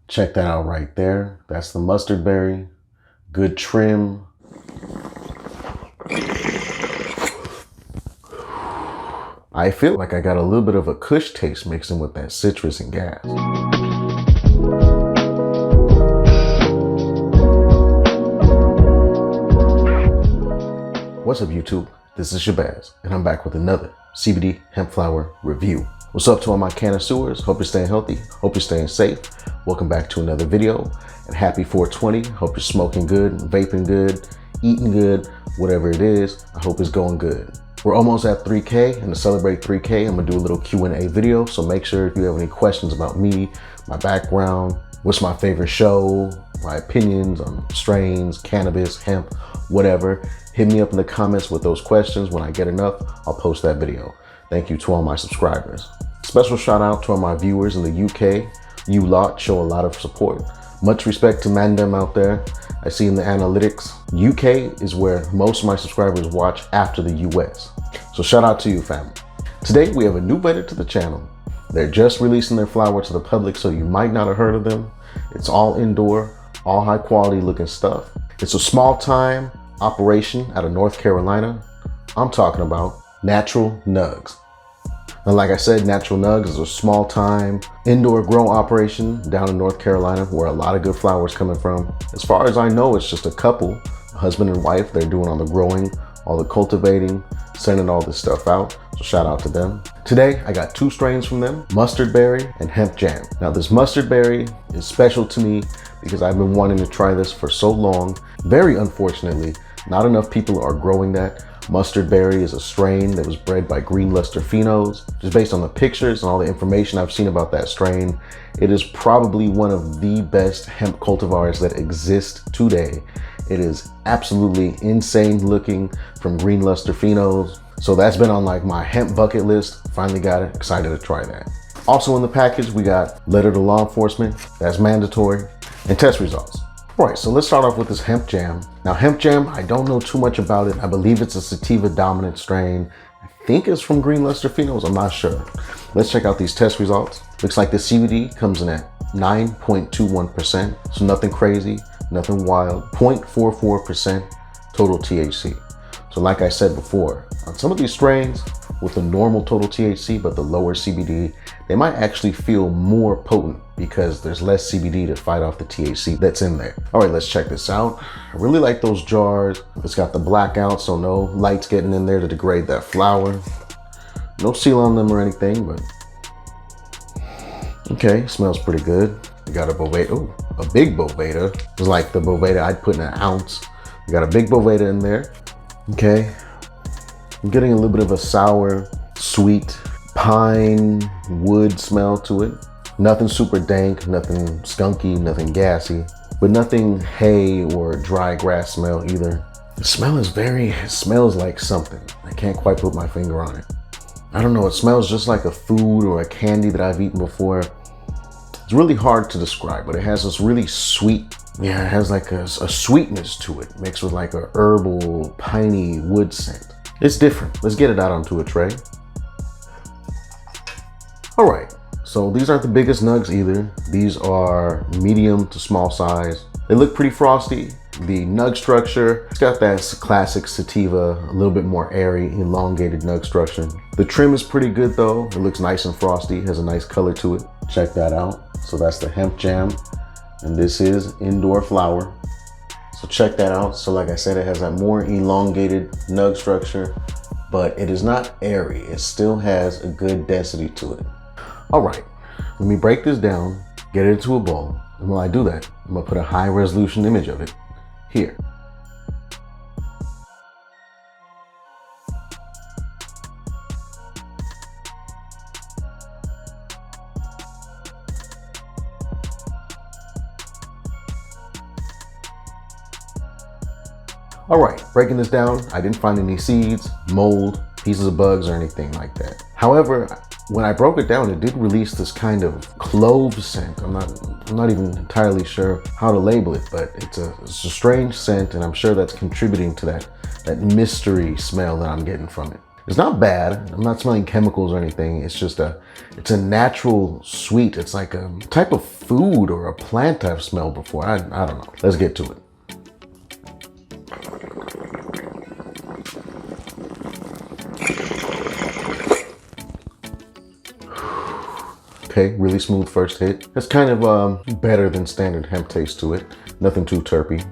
Check that out right there. That's the mustard berry. Good trim. I feel like I got a little bit of a kush taste mixing with that citrus and gas. What's up, YouTube? This is Shabazz, and I'm back with another CBD hemp flower review. What's up to all my connoisseurs? Hope you're staying healthy. Hope you're staying safe. Welcome back to another video, and happy 420. Hope you're smoking good, vaping good, eating good, whatever it is. I hope it's going good. We're almost at 3K, and to celebrate 3K, I'm gonna do a little Q&A video. So make sure if you have any questions about me, my background, what's my favorite show, my opinions on strains, cannabis, hemp, whatever, hit me up in the comments with those questions. When I get enough, I'll post that video. Thank you to all my subscribers. Special shout out to all my viewers in the UK. You lot show a lot of support. Much respect to Mandem out there. I see in the analytics, UK is where most of my subscribers watch after the US. So shout out to you, family. Today we have a new vendor to the channel. They're just releasing their flower to the public, so you might not have heard of them. It's all indoor, all high quality looking stuff. It's a small time operation out of North Carolina. I'm talking about Natural Nuggs. Now, like I said, Natural Nuggs is a small time indoor grow operation down in North Carolina where a lot of good flowers coming from. As far as I know, it's just a couple, a husband and wife. They're doing all the growing, all the cultivating, sending all this stuff out. So shout out to them. Today, I got two strains from them, Mustard Berry and Hemp Jam. Now this Mustard Berry is special to me because I've been wanting to try this for so long. Very unfortunately, not enough people are growing that. Mustard Berry is a strain that was bred by green luster phenos. Just based on the pictures and all the information I've seen about that strain, it is probably one of the best hemp cultivars that exist today. It is absolutely insane looking from green luster phenos. So that's been on like my hemp bucket list. Finally got it, excited to try that. Also in the package, we got letter to law enforcement, that's mandatory, and test results. All right, so let's start off with this Hemp Jam. Now Hemp Jam, I don't know too much about it. I believe it's a sativa dominant strain. I think it's from green luster phenos, I'm not sure. Let's check out these test results. Looks like the CBD comes in at 9.21%, so nothing crazy, nothing wild. 0.44% total THC. So like I said before, on some of these strains with the normal total THC but the lower CBD, they might actually feel more potent because there's less CBD to fight off the THC that's in there. All right, let's check this out. I really like those jars. It's got the blackout, so no lights getting in there to degrade that flower. No seal on them or anything, but okay, smells pretty good. We got a Boveda, ooh, a big Boveda. It's like the Boveda I'd put in an ounce. We got a big Boveda in there. Okay, I'm getting a little bit of a sour, sweet, pine, wood smell to it. Nothing super dank, nothing skunky, nothing gassy, but nothing hay or dry grass smell either. The smell is it smells like something. I can't quite put my finger on it. I don't know, it smells just like a food or a candy that I've eaten before. It's really hard to describe, but it has this really sweet, yeah, it has like a sweetness to it, mixed with like a herbal, piney wood scent. It's different. Let's get it out onto a tray. All right, so these aren't the biggest nugs either. These are medium to small size. They look pretty frosty. The nug structure, it's got that classic sativa, a little bit more airy, elongated nug structure. The trim is pretty good though. It looks nice and frosty, has a nice color to it. Check that out. So that's the Hemp Jam, and this is indoor flower. So check that out. So like I said, it has that more elongated nug structure, but it is not airy. It still has a good density to it. All right, let me break this down, get it into a bowl. And while I do that, I'm gonna put a high resolution image of it here. All right, breaking this down, I didn't find any seeds, mold, pieces of bugs, or anything like that. However, when I broke it down, it did release this kind of clove scent. I'm not even entirely sure how to label it, but it's a strange scent, and I'm sure that's contributing to that mystery smell that I'm getting from it. It's not bad. I'm not smelling chemicals or anything. It's just it's a natural sweet. It's like a type of food or a plant I've smelled before. I don't know. Let's get to it. Okay, really smooth first hit. It's kind of better than standard hemp taste to it. Nothing too terpy.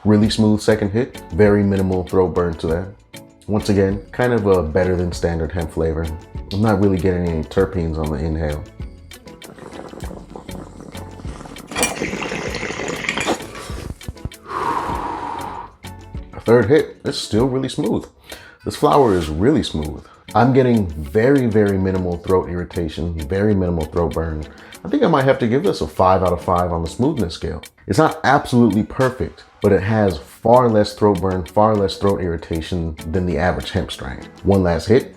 Really smooth second hit. Very minimal throat burn to that. Once again, kind of a better than standard hemp flavor. I'm not really getting any terpenes on the inhale. Third hit, it's still really smooth. This flower is really smooth. I'm getting very, very minimal throat irritation, very minimal throat burn. I think I might have to give this a 5 out of 5 on the smoothness scale. It's not absolutely perfect, but it has far less throat burn, far less throat irritation than the average hemp strain. One last hit.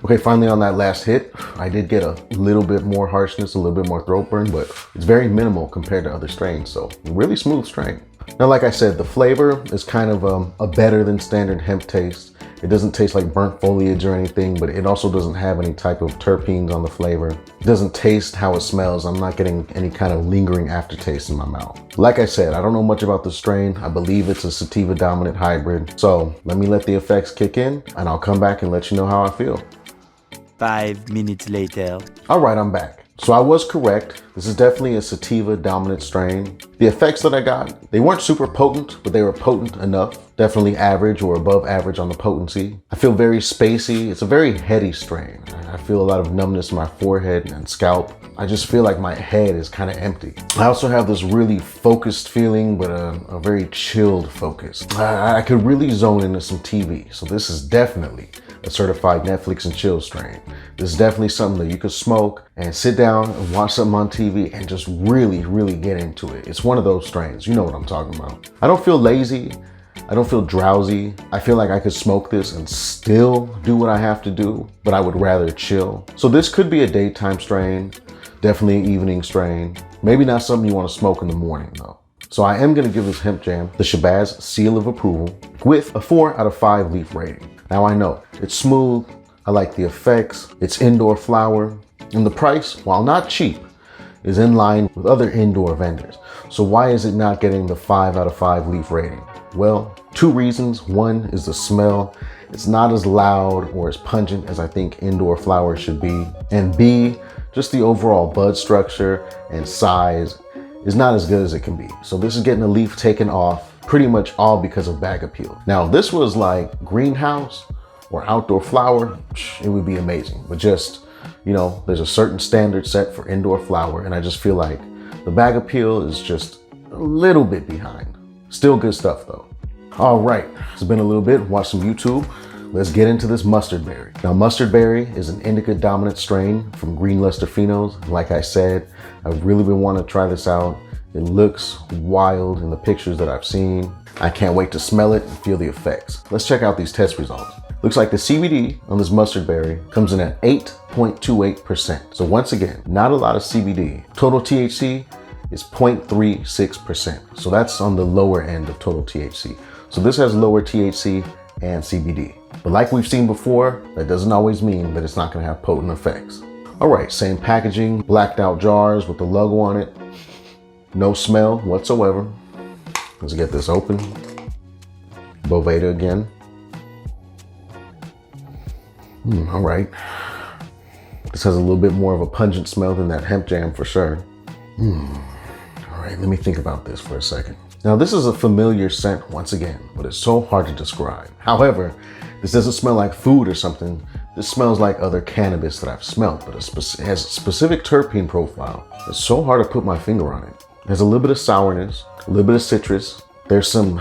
Okay, finally on that last hit, I did get a little bit more harshness, a little bit more throat burn, but it's very minimal compared to other strains, so really smooth strain. Now, like I said, the flavor is kind of a better than standard hemp taste. It doesn't taste like burnt foliage or anything, but it also doesn't have any type of terpenes on the flavor. It doesn't taste how it smells. I'm not getting any kind of lingering aftertaste in my mouth. Like I said, I don't know much about the strain. I believe it's a sativa dominant hybrid. So let me let the effects kick in and I'll come back and let you know how I feel. 5 minutes later. All right, I'm back. So I was correct. This is definitely a sativa dominant strain. The effects that I got, they weren't super potent, but they were potent enough. Definitely average or above average on the potency. I feel very spacey. It's a very heady strain. I feel a lot of numbness in my forehead and scalp. I just feel like my head is kind of empty. I also have this really focused feeling, but a very chilled focus. I could really zone into some TV. So this is definitely a certified Netflix and chill strain. This is definitely something that you could smoke and sit down and watch something on TV and just really, really get into it. It's one of those strains. You know what I'm talking about. I don't feel lazy. I don't feel drowsy. I feel like I could smoke this and still do what I have to do, but I would rather chill. So this could be a daytime strain, definitely an evening strain. Maybe not something you want to smoke in the morning though. So I am gonna give this Hemp Jam the Shabazz seal of approval with a 4 out of 5 leaf rating. Now I know it's smooth, I like the effects, it's indoor flower, and the price, while not cheap, is in line with other indoor vendors. So why is it not getting the 5 out of 5 leaf rating? Well, 2 reasons. One is the smell. It's not as loud or as pungent as I think indoor flowers should be. And B, just the overall bud structure and size is not as good as it can be. So this is getting a leaf taken off pretty much all because of bag appeal. Now, if this was like greenhouse or outdoor flower, it would be amazing. But just, you know, there's a certain standard set for indoor flower, and I just feel like the bag appeal is just a little bit behind. Still good stuff though. All right, it's been a little bit, watch some YouTube. Let's get into this mustard berry. Now, mustard berry is an indica dominant strain from green luster-phenos. Like I said, I've really been wanting to try this out. It looks wild in the pictures that I've seen. I can't wait to smell it and feel the effects. Let's check out these test results. Looks like the CBD on this mustard berry comes in at 8.28%. So once again, not a lot of CBD. Total THC is 0.36%. So that's on the lower end of total THC. So this has lower THC and CBD. But like we've seen before, that doesn't always mean that it's not gonna have potent effects. All right, same packaging, blacked out jars with the logo on it. No smell whatsoever. Let's get this open. Boveda again. All right. This has a little bit more of a pungent smell than that Hemp Jam for sure. All right, let me think about this for a second. Now, this is a familiar scent once again, but it's so hard to describe. However, this doesn't smell like food or something. This smells like other cannabis that I've smelled, but it has a specific terpene profile. It's so hard to put my finger on it. There's a little bit of sourness, a little bit of citrus. There's some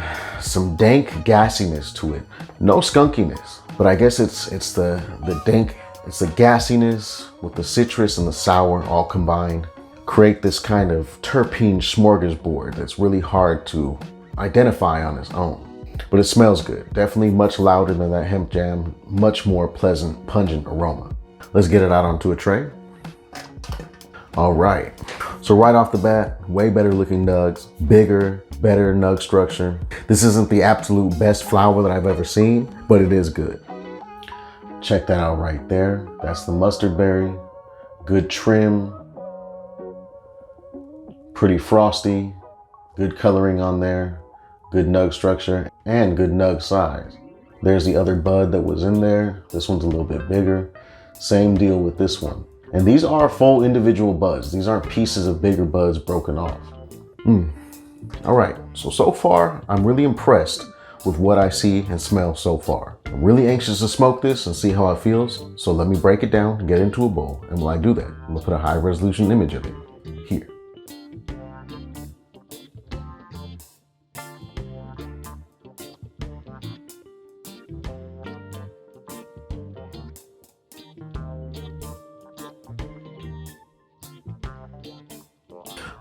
dank gassiness to it. No skunkiness, but I guess it's the dank, it's the gassiness with the citrus and the sour all combined. Create this kind of terpene smorgasbord that's really hard to identify on its own. but it smells good. Definitely much louder than that Hemp Jam, much more pleasant, pungent aroma. Let's get it out onto a tray. All right, so right off the bat, way better looking nugs, bigger, better nug structure. This isn't the absolute best flower that I've ever seen, but it is good. Check that out right there. That's the mustard berry. Good trim, pretty frosty, good coloring on there, good nug structure, and good nug size. There's the other bud that was in there. This one's a little bit bigger. Same deal with this one. And these are full individual buds. These aren't pieces of bigger buds broken off. All right, so far, I'm really impressed with what I see and smell so far. I'm really anxious to smoke this and see how it feels. So let me break it down and get into a bowl. And while I do that, I'm gonna put a high resolution image of it here.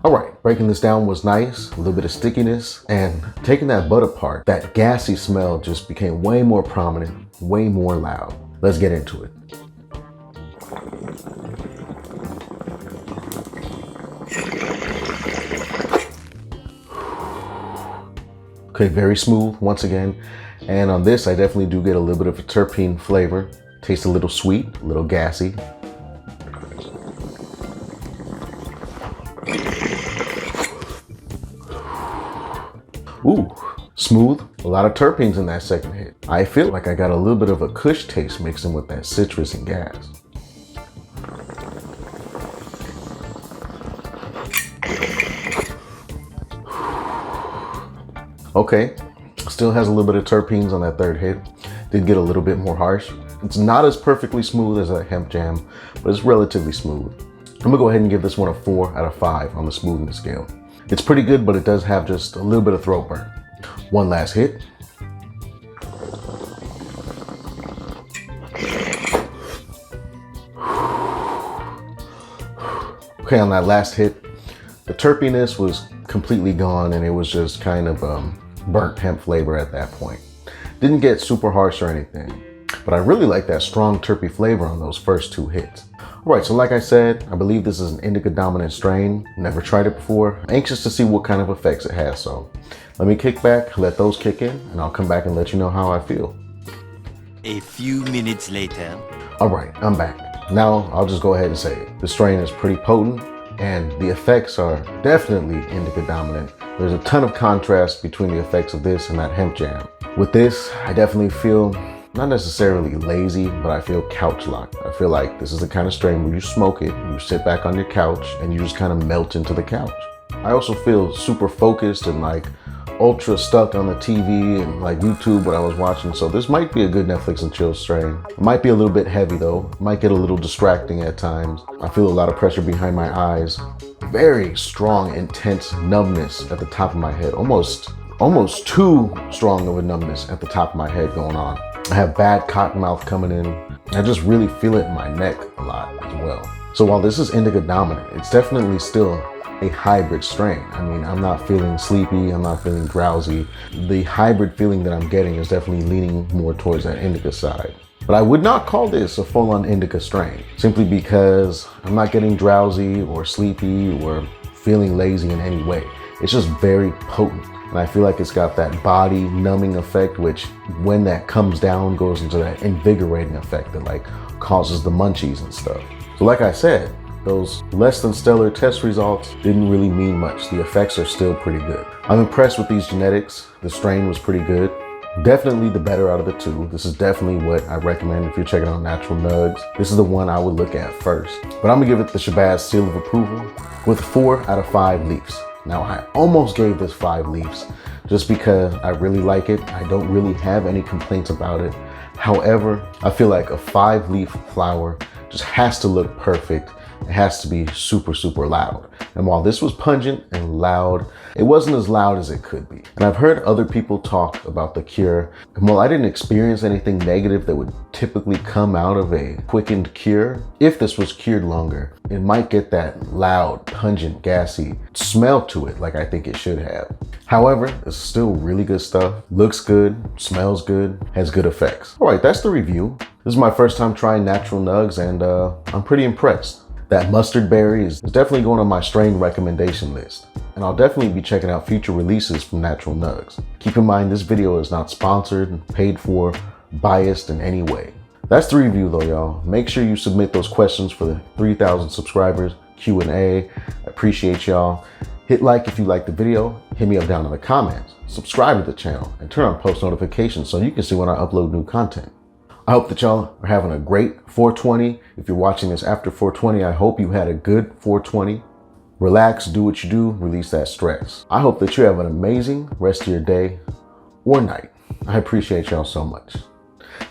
All right, breaking this down was nice, a little bit of stickiness, and taking that bud apart, that gassy smell just became way more prominent, way more loud. Let's get into it. Okay, very smooth once again. And on this, I definitely do get a little bit of a terpene flavor. Tastes a little sweet, a little gassy. Ooh, smooth, a lot of terpenes in that second hit. I feel like I got a little bit of a kush taste mixed in with that citrus and gas. Okay, still has a little bit of terpenes on that third hit. Did get a little bit more harsh. It's not as perfectly smooth as a Hemp Jam, but it's relatively smooth. I'm gonna go ahead and give this one a 4 out of 5 on the smoothness scale. It's pretty good, but it does have just a little bit of throat burn. One last hit. Okay, on that last hit, the terpiness was completely gone and it was just kind of burnt hemp flavor at that point. Didn't get super harsh or anything, but I really like that strong terpy flavor on those first 2 hits. All right, so like I said, I believe this is an indica dominant strain. Never tried it before. Anxious to see what kind of effects it has. So let me kick back, let those kick in, and I'll come back and let you know how I feel. A few minutes later. All right, I'm back. Now I'll just go ahead and say it. The strain is pretty potent and the effects are definitely indica dominant. There's a ton of contrast between the effects of this and that Hemp Jam. With this, I definitely feel not necessarily lazy, but I feel couch locked. I feel like this is the kind of strain where you smoke it, you sit back on your couch, and you just kind of melt into the couch. I also feel super focused and like ultra stuck on the TV and like YouTube what I was watching. So this might be a good Netflix and chill strain. It might be a little bit heavy though. It might get a little distracting at times. I feel a lot of pressure behind my eyes. Very strong, intense numbness at the top of my head. Almost too strong of a numbness at the top of my head going on. I have bad cotton mouth coming in. I just really feel it in my neck a lot as well. So while this is indica dominant, it's definitely still a hybrid strain. I mean, I'm not feeling sleepy, I'm not feeling drowsy. The hybrid feeling that I'm getting is definitely leaning more towards that indica side. But I would not call this a full-on indica strain, simply because I'm not getting drowsy or sleepy or feeling lazy in any way. It's just very potent. And I feel like it's got that body numbing effect, which when that comes down goes into that invigorating effect that like causes the munchies and stuff. So like I said, those less than stellar test results didn't really mean much. The effects are still pretty good. I'm impressed with these genetics. The strain was pretty good. Definitely the better out of the two. This is definitely what I recommend if you're checking out natural nugs. This is the one I would look at first. But I'm gonna give it the Shabazz seal of approval with 4 out of 5 leaves. Now I almost gave this 5 leaves just because I really like it. I don't really have any complaints about it. However, I feel like a 5-leaf flower just has to look perfect. It has to be super, super loud. And while this was pungent and loud, it wasn't as loud as it could be. And I've heard other people talk about the cure. And while I didn't experience anything negative that would typically come out of a quickened cure, if this was cured longer, it might get that loud, pungent, gassy smell to it like I think it should have. However, it's still really good stuff. Looks good, smells good, has good effects. All right, that's the review. This is my first time trying natural nugs, and I'm pretty impressed. That mustard berry is definitely going on my strain recommendation list. And I'll definitely be checking out future releases from natural nugs. Keep in mind, this video is not sponsored, paid for, biased in any way. That's the review though, y'all. Make sure you submit those questions for the 3,000 subscribers Q&A. I appreciate y'all. Hit like if you like the video, hit me up down in the comments, subscribe to the channel, and turn on post notifications so you can see when I upload new content. I hope that y'all are having a great 420. If you're watching this after 420, I hope you had a good 420. Relax, do what you do, release that stress. I hope that you have an amazing rest of your day or night. I appreciate y'all so much.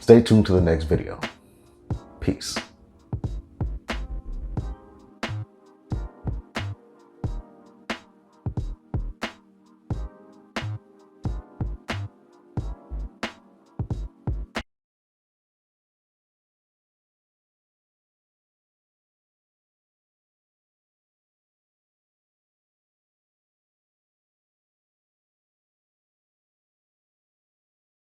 Stay tuned to the next video. Peace.